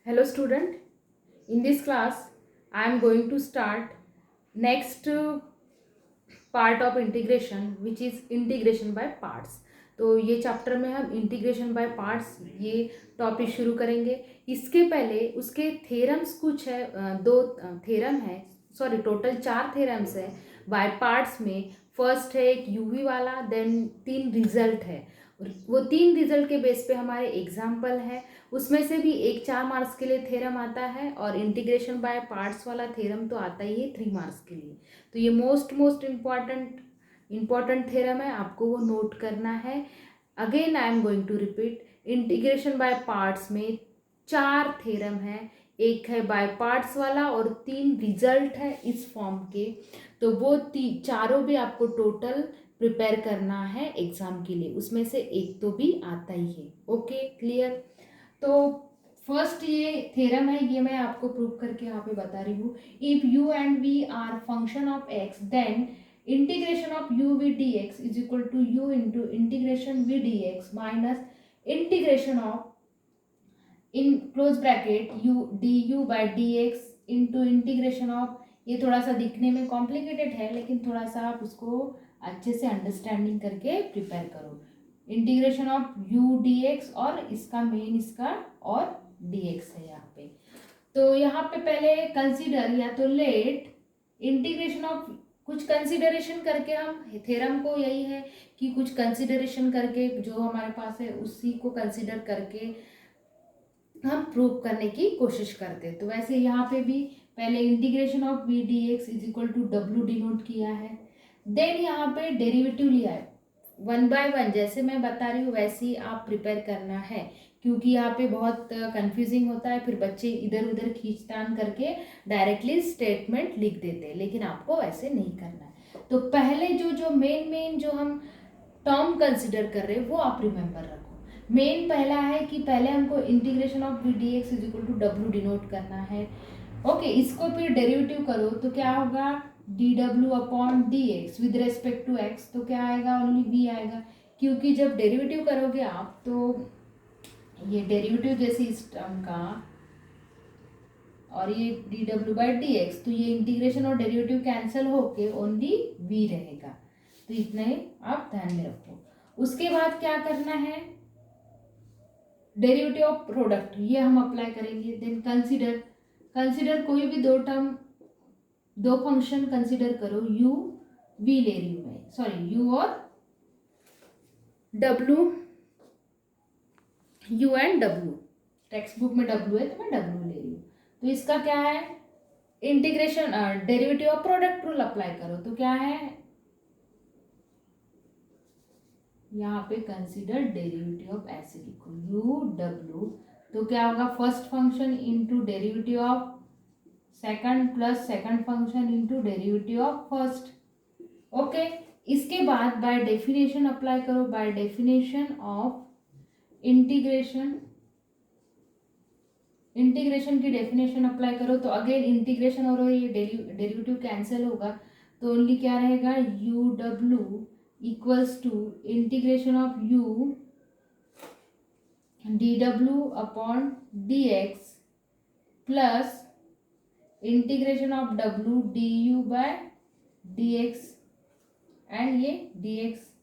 Hello student, in this class I am going to start next part of integration which is integration by parts। तो ये chapter में हम integration by parts ये topic शुरू करेंगे। इसके पहले उसके थेरम्स कुछ है, दो थेरम है, सॉरी टोटल 4 थेरम्स है बाय पार्ट्स में। फर्स्ट है एक यूवी वाला, देन 3 रिजल्ट है, वो 3 रिजल्ट के बेस पे हमारे एग्जाम्पल है। उसमें से भी एक 4 मार्क्स के लिए थेरम आता है और इंटीग्रेशन बाय पार्ट्स वाला थेरम तो आता ही है 3 मार्क्स के लिए। तो ये मोस्ट इम्पॉर्टेंट थेरम है, आपको वो नोट करना है। Again I am going to repeat, integration by parts में 4 थेरम है, एक है बाय पार्ट्स वाला और 3 रिजल्ट है इस फॉर्म के। तो वो चारों भी आपको टोटल प्रिपेयर करना है एग्जाम के लिए, उसमें से एक तो भी आता ही है। Okay clear. तो फर्स्ट ये थ्योरम है, ये मैं आपको प्रूव करके यहाँ पे बता रही हूँ। If u and v are function of x then integration of u v d x is equal to u into integration v d x minus integration of in close bracket u d u by d x into integration of, ये थोड़ा सा दिखने में complicated है लेकिन थोड़ा सा आप उसको अच्छे से अंडरस्टैंडिंग करके प्रिपेयर करो। Integration of U D x और इसका मेन इसका और डी एक्स है यहाँ पे। तो यहाँ पे पहले कंसीडर या तो लेट इंटीग्रेशन ऑफ, कुछ कंसिडरेशन करके हम थ्योरम को यही है कि कुछ कंसिडरेशन करके जो हमारे पास है उसी को कंसिडर करके हम प्रूव करने की कोशिश करते हैं। तो वैसे यहाँ पे भी पहले integration of v d x is equal to डब्ल्यू डिनोट किया है, देन यहाँ पे डेरिवेटिव लिया है 1 बाय 1, जैसे मैं बता रही हूँ वैसे ही आप प्रिपेयर करना है, क्योंकि यहाँ पे बहुत कंफ्यूजिंग होता है, फिर बच्चे इधर उधर खींचतान करके डायरेक्टली स्टेटमेंट लिख देते हैं, लेकिन आपको वैसे नहीं करना है। तो पहले जो मेन जो हम टर्म कंसिडर कर रहे हैं वो आप रिमेंबर रखो। मेन पहला है कि पहले हमको integration of v d x is equal to डब्ल्यू डिनोट करना है। ओके, इसको फिर डेरिवेटिव करो तो क्या होगा, d W upon D x with respect to x, तो क्या आएगा, ओनली वी आएगा, क्योंकि जब डेरिवेटिव करोगे आप तो ये डेरिवेटिव जैसे इस टर्म का और ये D W by d x, तो ये इंटीग्रेशन और डेरिवेटिव कैंसिल होके ओनली वी रहेगा। तो इतना ही आप ध्यान में रखो। उसके बाद क्या करना है, डेरिवेटिव ऑफ प्रोडक्ट ये हम अप्लाई करेंगे। देन कंसीडर कोई भी दो टर्म, दो फंक्शन कंसीडर करो, यू वी ले रही हूं मैं, सॉरी यू और W, you and W, text book में डब्ल्यू है तो मैं डब्ल्यू ले रही हूँ। तो इसका क्या है, integration derivative of product rule apply करो, तो क्या है यहाँ पे कंसीडर डेरिवेटिव ऑफ, ऐसे लिखो यू डब्ल्यू, तो क्या होगा first function into derivative of second plus second function into derivative of first. Okay, इसके बाद बाय डेफिनेशन अप्लाई करो, बाय डेफिनेशन ऑफ इंटीग्रेशन की डेफिनेशन अप्लाई करो, तो अगेन इंटीग्रेशन और ये डेरिवेटिव कैंसिल होगा, तो ओनली क्या रहेगा, U W equals to integration of U D W upon D X plus integration of W D you by D x and ये डी एक्स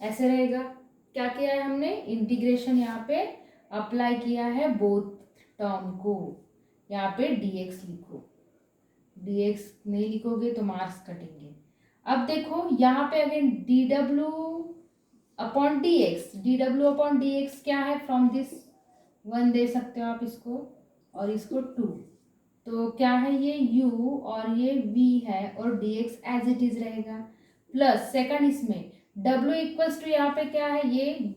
ऐसे रहेगा। क्या किया है हमने, इंटीग्रेशन यहाँ पे अप्लाई किया है बोथ टर्म को, यहाँ पे dx लिखो, dx नहीं लिखोगे तो मार्क्स कटेंगे। अब देखो यहाँ पे अगेन dw अपॉन dx क्या है, फ्रॉम दिस 1 दे सकते हो आप इसको और इसको 2, तो क्या है ये u और ये v है और dx एज इट इज रहेगा, प्लस सेकंड इसमें w इक्वल्स टू, यहाँ पे क्या है ये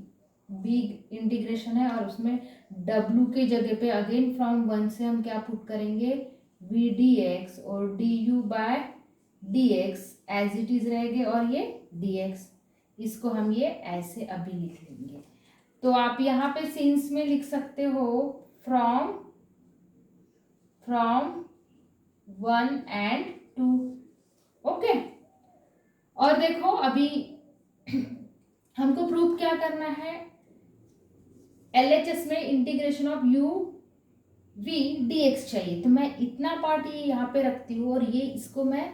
बिग इंटीग्रेशन है और उसमें w के जगह पे अगेन फ्रॉम 1 से हम क्या पुट करेंगे, वी डी एक्स और d you by D x as it is रहेंगे और ये डी एक्स, इसको हम ये ऐसे अभी लिख लेंगे। तो आप यहाँ पे सिंस में लिख सकते हो फ्रॉम 1 एंड 2। ओके, और देखो अभी हमको प्रूफ क्या करना है, LHS में integration of u v d x चाहिए, तो मैं इतना पार्ट ये यहाँ पे रखती हूँ और ये इसको मैं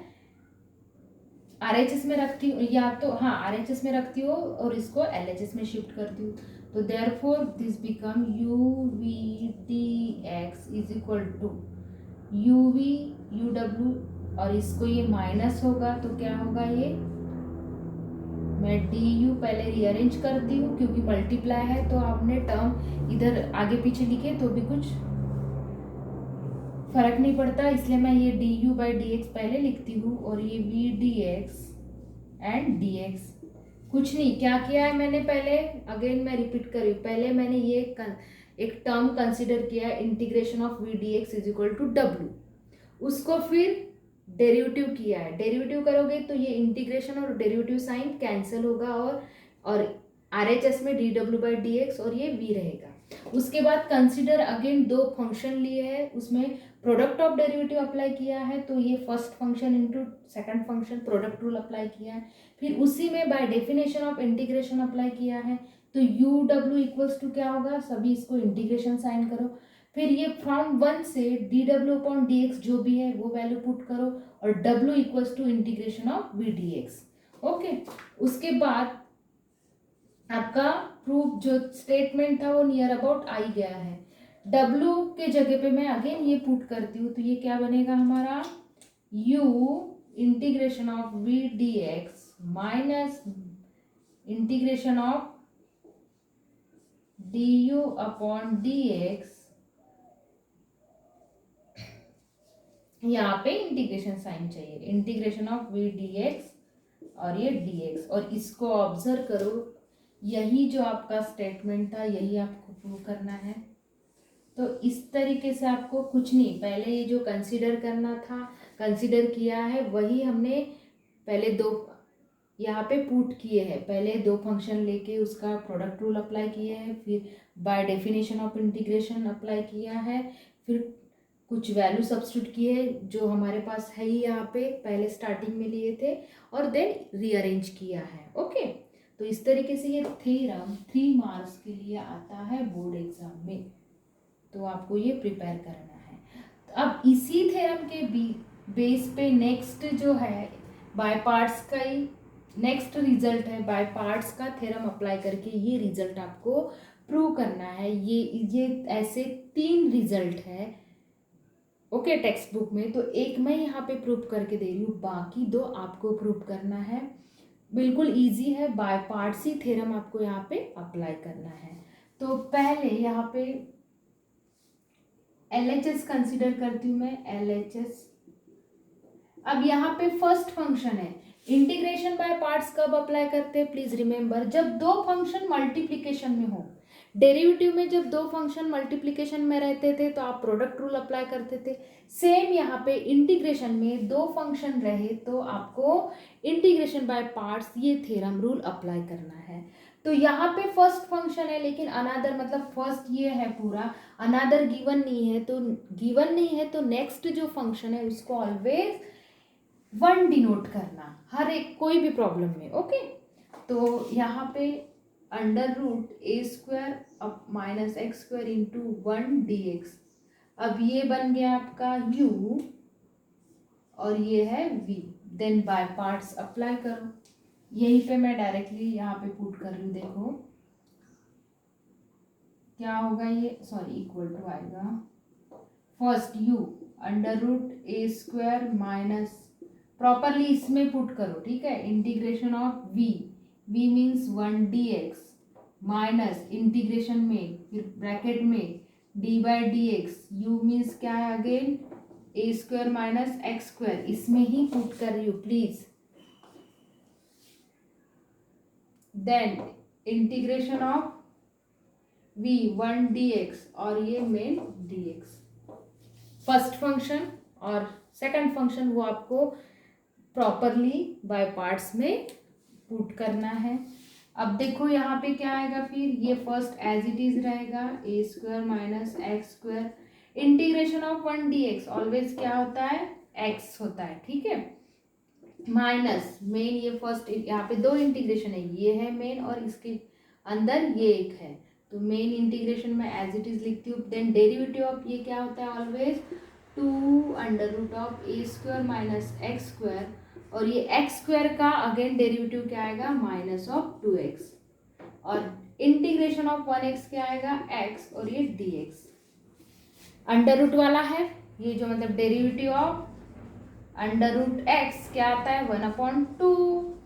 RHS में रखती हूँ, या तो हाँ RHS में रखती हूँ और इसको LHS में शिफ्ट करती हूँ। तो therefore this become u v d x is equal to u v u डब्ल्यू, और इसको ये माइनस होगा तो क्या होगा, ये मैं डी यू पहले रीअरेंज करती हूँ क्योंकि मल्टीप्लाई है, तो आपने टर्म इधर आगे पीछे लिखे तो भी कुछ फर्क नहीं पड़ता, इसलिए मैं ये d u by d x पहले लिखती हूँ और ये v d x and d x. कुछ नहीं, क्या किया है मैंने पहले, अगेन मैं रिपीट कर रही हूँ, पहले मैंने ये एक टर्म कंसिडर किया integration of v d x is equal to डब्ल्यू, उसको फिर डेरिवेटिव किया है। डेरिवेटिव करोगे तो ये इंटीग्रेशन और डेरिवेटिव साइन कैंसिल होगा और RHS में D W by d x और ये v रहेगा। उसके बाद कंसिडर अगेन दो फंक्शन लिए हैं, उसमें प्रोडक्ट ऑफ डेरिवेटिव अप्लाई किया है, तो ये first function into second function product rule apply किया है, फिर उसी में by definition of integration apply किया है। तो यू डब्ल्यू इक्वल्स टू क्या होगा, सभी इसको इंटीग्रेशन साइन करो, फिर ये फ्रॉम 1 से d W upon D x जो भी है वो वैल्यू पुट करो और डब्ल्यू equals to integration of v d x. Okay, उसके बाद आपका प्रूफ जो स्टेटमेंट था वो नियर अबाउट आ ही गया है। डब्ल्यू के जगह पे मैं अगेन ये पुट करती हूँ, तो ये क्या बनेगा हमारा, u integration of v d x minus integration of d u upon D x, यहाँ पे इंटीग्रेशन साइन चाहिए, integration of v d x और ये डी एक्स, और इसको ऑब्जर्व करो, यही जो आपका स्टेटमेंट था यही आपको प्रूव करना है। तो इस तरीके से आपको कुछ नहीं, पहले ये जो कंसीडर करना था कंसीडर किया है, वही हमने पहले दो यहाँ पे पुट किए हैं, पहले दो फंक्शन लेके उसका प्रोडक्ट रूल अप्लाई किए हैं, फिर by definition of integration apply किया है, फिर कुछ वैल्यू सब्स्टिट्यूट किए जो हमारे पास है ही यहाँ पे पहले स्टार्टिंग में लिए थे, और देन रीअरेंज किया है। ओके, तो इस तरीके से ये थ्योरम 3 मार्क्स के लिए आता है बोर्ड एग्जाम में, तो आपको ये प्रिपेयर करना है। तो अब इसी थ्योरम के बेस पे नेक्स्ट जो है बाय पार्ट्स का ही नेक्स्ट रिजल्ट है, बाय पार्ट्स का थ्योरम अप्लाई करके ये रिजल्ट आपको प्रूव करना है। ये ऐसे 3 रिजल्ट है ओके टेक्स्ट बुक में, तो एक मैं यहाँ पे प्रूव करके दे रही हूँ, बाकी 2 आपको प्रूव करना है। बिल्कुल इजी है, बाय पार्ट्स ही थ्योरम आपको यहाँ पे अप्लाई करना है। तो पहले यहाँ पे LHS कंसिडर करती हूँ मैं, LHS। अब यहाँ पे फर्स्ट फंक्शन है, इंटीग्रेशन बाय पार्ट्स कब अप्लाई करते हैं, प्लीज रिमेंबर, जब दो फंक्शन मल्टीप्लिकेशन में हो। डेरिवेटिव में जब दो फंक्शन मल्टीप्लिकेशन में रहते थे तो आप प्रोडक्ट रूल अप्लाई करते थे, सेम यहाँ पे इंटीग्रेशन में दो फंक्शन रहे तो आपको इंटीग्रेशन बाय पार्ट्स ये थ्योरम रूल अप्लाई करना है। तो यहाँ पे फर्स्ट फंक्शन है लेकिन अनादर, मतलब फर्स्ट ये है पूरा, अनादर गिवन नहीं है तो नेक्स्ट जो फंक्शन है उसको ऑलवेज 1 डिनोट करना हर एक कोई भी प्रॉब्लम में। ओके, तो यहाँ पे अंडर रूट ए स्क्वायर अब minus x square into 1 D x, अब ये बन गया आपका u और ये है v, then by parts apply करो, यहीं पे मैं डायरेक्टली यहाँ पे पुट कर रही हूँ, देखो क्या होगा ये, सॉरी इक्वल टू आएगा first u under root a square minus, properly इसमें पुट करो, ठीक है, integration of v means 1 dx minus integration में फिर ब्रैकेट में d by d x, u means क्या है again a square minus x square, इसमें ही पुट कर रही हूँ please, then integration of v 1 dx और ये मेन dx, फर्स्ट फंक्शन और सेकंड फंक्शन वो आपको प्रॉपरली बाय पार्ट्स में पुट करना है। अब देखो यहाँ पे क्या आएगा, फिर ये फर्स्ट एज इट इज रहेगा a square minus x square, integration of 1 dx always क्या होता है x होता है, ठीक है, माइनस मेन ये फर्स्ट, यहाँ पे दो इंटीग्रेशन है, ये है मेन और इसके अंदर ये एक है, तो मेन इंटीग्रेशन में एज इट इज लिखती हूँ। देन डेरिवेटिव ऑफ ये क्या होता है always 2 under root of a square minus x square, और ये एक्स स्क्वायर का अगेन डेरिवेटिव क्या आएगा माइनस ऑफ 2x, और इंटीग्रेशन ऑफ 1x क्या आएगा x, और ये dx अंडर रूट वाला है ये जो मतलब derivative of under root x क्या आता है 1/2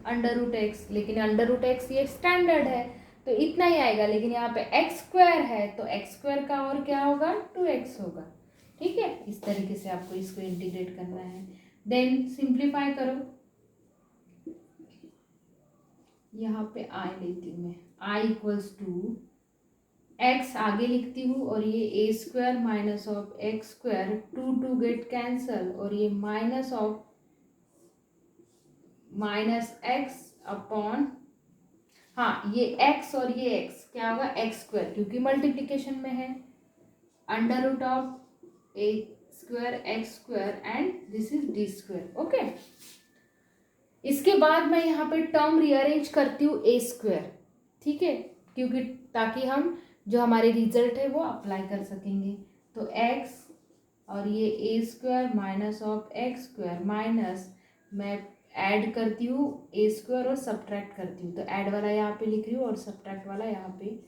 अंडर रूट एक्स, लेकिन अंडर रूट एक्स ये स्टैंडर्ड है तो इतना ही आएगा, लेकिन यहाँ पे एक्स स्क्वायर है तो एक्स स्क्वायर का और क्या होगा 2x होगा। ठीक है, इस तरीके से आपको इसको इंटीग्रेट करना है। देन सिंप्लीफाई करो, यहाँ पे आई लेती हूँ मैं, आई इक्वल्स टू एक्स आगे लिखती हूँ और ये a square minus of x square, to get cancel, और ये minus of minus x upon, हाँ ये x और ये x क्या होगा एक्स स्क्वायर क्योंकि मल्टीप्लिकेशन में है, under root of a square x square and this is d square. Okay, इसके बाद मैं यहाँ पे टर्म रीअरेंज करती हूँ ए स्क्वायर, ठीक है, क्योंकि ताकि हम जो हमारे रिजल्ट है वो अप्लाई कर सकेंगे। तो x और ये a square minus of x square minus, मैं ऐड करती हूँ ए स्क्वायर और सब्ट्रैक्ट करती हूँ, तो ऐड वाला यहाँ पे लिख रही हूँ और सब्ट्रैक्ट वाला यहाँ पे।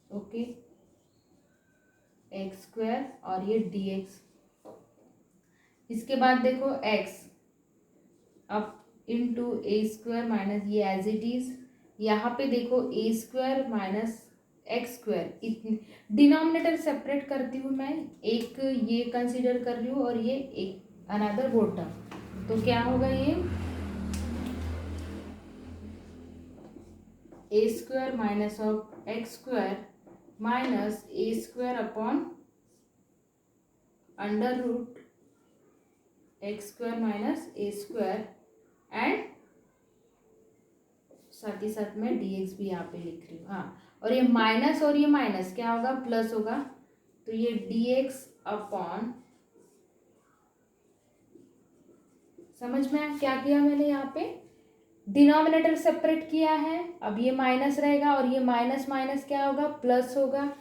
ओके, एक्स स्क्वायर और ये dx, इसके बाद देखो x अब इंटू ए स्क्वायर माइनस ये एज इट इज, यहाँ पे देखो ए स्क्वायर माइनस एक्स स्क्वायर, इतनी डिनोमिनेटर सेपरेट करती हूँ मैं, एक ये कंसीडर कर रही हूँ और ये एक अनदर वो टर्म, तो क्या होगा ये a square minus of x square minus a square upon under root x square minus a square and साथ ही साथ में dx भी यहाँ पे लिख रही हूँ। हाँ, और ये माइनस और ये माइनस क्या होगा प्लस होगा, तो ये dx अपॉन, समझ में क्या किया मैंने यहाँ पे डिनोमिनेटर सेपरेट किया है, अब ये माइनस रहेगा और ये माइनस माइनस क्या होगा प्लस होगा,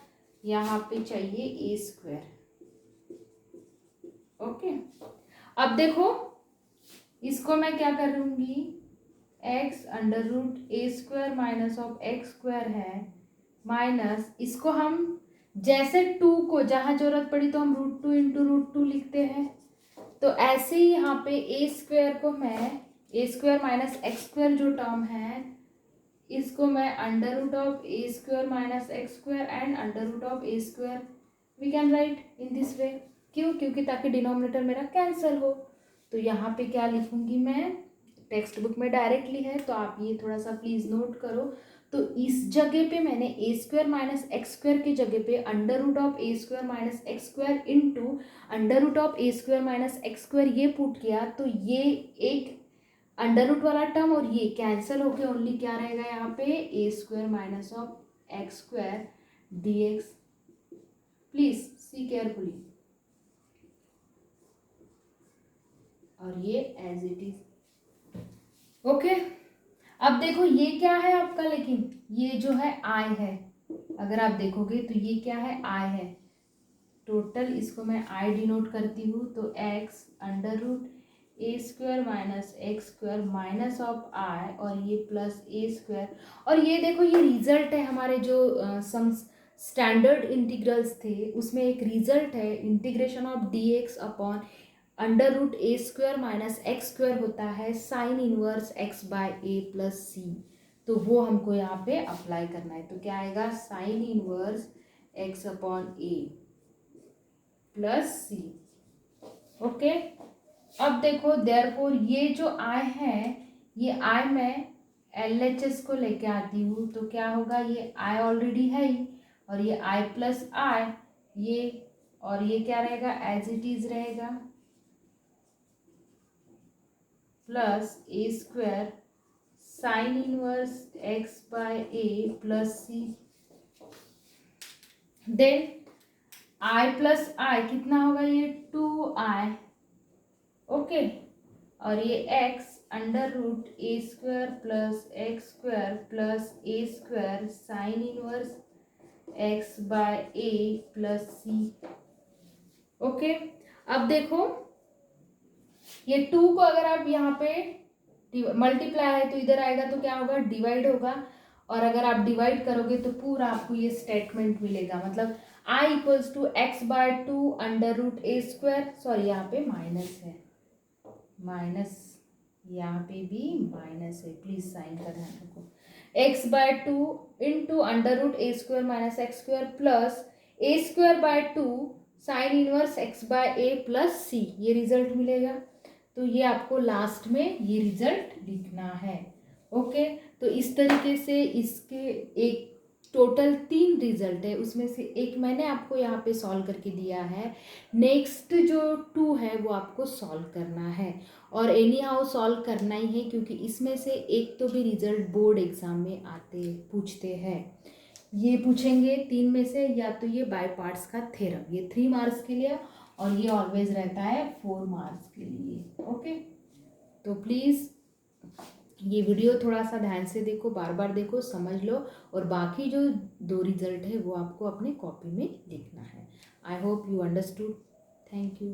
यहाँ पे चाहिए ए स्क्वायर। ओके, अब देखो इसको मैं क्या करूँगी, x under root a square minus of x square है माइनस, इसको हम जैसे टू को जहाँ जरूरत पड़ी तो हम root two into root two लिखते हैं, तो ऐसे ही यहाँ पे ए स्क्वायर को मैं a square minus x square जो टर्म है इसको मैं under root of a square minus x square and under root of a square we can write in this way, क्यों, क्योंकि ताकि डिनोमिनेटर मेरा कैंसिल हो। तो यहाँ पे क्या लिखूंगी मैं, टेक्स्ट बुक में डायरेक्टली है तो आप ये थोड़ा सा प्लीज़ नोट करो, तो इस जगह पे मैंने a square minus x square की जगह पे under root of a square minus x square into under root of a square minus x square ये पुट किया, तो ये एक अंडर रूट वाला टर्म और ये कैंसिल होके ओनली क्या रहेगा यहाँ पे a square minus of x square d x. Please see carefully, और ये एज इट इज। ओके, अब देखो ये क्या है आपका, लेकिन ये जो है आई है, अगर आप देखोगे तो ये क्या है आई है टोटल, इसको मैं आई डिनोट करती हूँ, तो x under root a square minus x square minus of I और ये प्लस ए स्क्वायर, और ये देखो ये रिजल्ट है हमारे जो सम स्टैंडर्ड इंटीग्रल्स थे उसमें एक रिजल्ट है integration of d x upon under root a square minus x square होता है sine inverse x by a plus c, तो वो हमको यहाँ पे अप्लाई करना है, तो क्या आएगा साइन इनवर्स एक्स अपॉन ए प्लस सी। ओके, अब देखो देयरफॉर ये जो आई है ये आई मैं LHS को लेके आती हूँ, तो क्या होगा ये आई ऑलरेडी है ही, और ये आई प्लस आई ये, और ये क्या रहेगा एज इट इज रहेगा plus a square sine inverse x by a plus c, then I plus I कितना होगा ये 2i। ओके, और ये x under root a square plus x square plus a square sine inverse x by a plus c. Okay, अब देखो ये 2 को अगर आप यहाँ पे मल्टीप्लाई है तो इधर आएगा तो क्या होगा, डिवाइड होगा। और अगर आप डिवाइड करोगे तो पूरा आपको ये स्टेटमेंट मिलेगा, मतलब I equals to x by 2 under root a square, sorry यहाँ पे माइनस है, माइनस, यहाँ पे भी माइनस है, प्लीज साइन का ध्यान रखो, x by 2 into under root a square minus x square plus a square by 2 sine inverse x by a plus c, ये रिजल्ट मिलेगा। तो ये आपको लास्ट में ये रिजल्ट लिखना है। ओके, तो इस तरीके से इसके एक टोटल 3 रिजल्ट है, उसमें से एक मैंने आपको यहाँ पे सॉल्व करके दिया है, नेक्स्ट जो 2 है वो आपको सॉल्व करना है। और एनी हाउ सॉल्व करना ही है, क्योंकि इसमें से एक तो भी रिजल्ट बोर्ड एग्जाम में आते पूछते हैं। ये पूछेंगे 3 में से, या तो ये बाय पार्ट्स का थ्योरम, ये 3 मार्क्स के लिए, और ये ऑलवेज रहता है 4 मार्क्स के लिए। ओके, तो प्लीज़ ये वीडियो थोड़ा सा ध्यान से देखो, बार बार देखो, समझ लो, और बाकी जो 2 रिजल्ट है वो आपको अपने कॉपी में लिखना है। I hope you understood. Thank you.